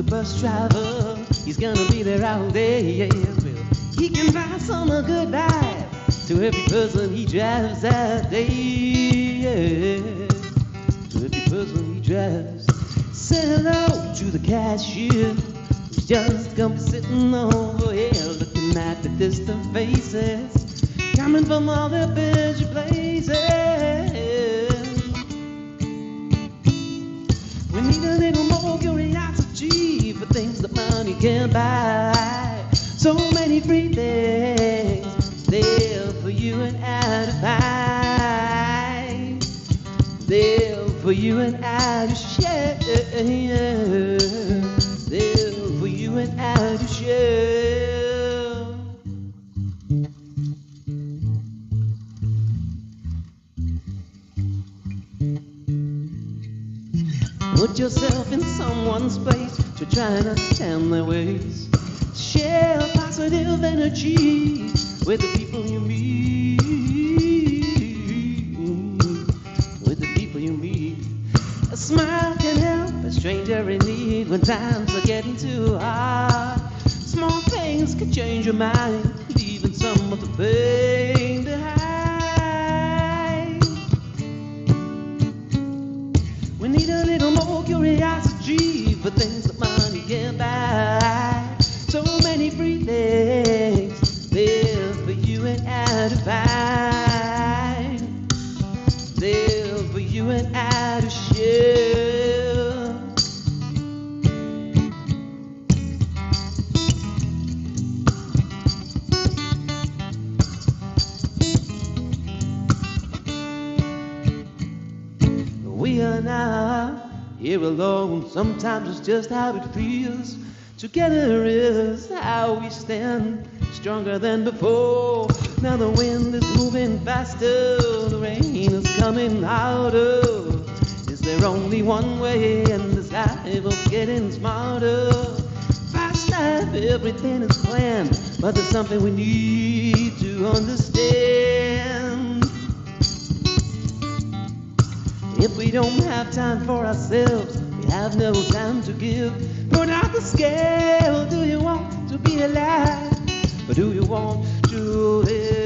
the bus driver, he's gonna be there all day. Yeah, well, he can buy some good vibes to every person he drives that day. Yeah, to every person he drives. Say hello to the cashier, who's just gonna be sitting over here looking at the distant faces coming from all the busy places. We need a little more curiosity for things that money can't buy. So many free things there for you and I to find, there for you and I to share, there for you and I to share. Put yourself in someone's place to try and understand their ways. Share positive energy with the people you meet. With the people you meet. A smile can help a stranger in need when times are getting too hard. Small things can change your mind, leaving some of the pain behind. We need a little more curiosity for things that money can't buy. So many free things there for you and I to find, there for you and I to share. We are now here alone. Sometimes it's just how it feels. Together is how we stand, stronger than before. Now the wind is moving faster, the rain is coming harder. Is there only one way in this life of getting smarter? Fast life, everything is planned, but there's something we need to understand. If we don't have time for ourselves, we have no time to give. Put out the scale. Do you want to be alive, or do you want to live?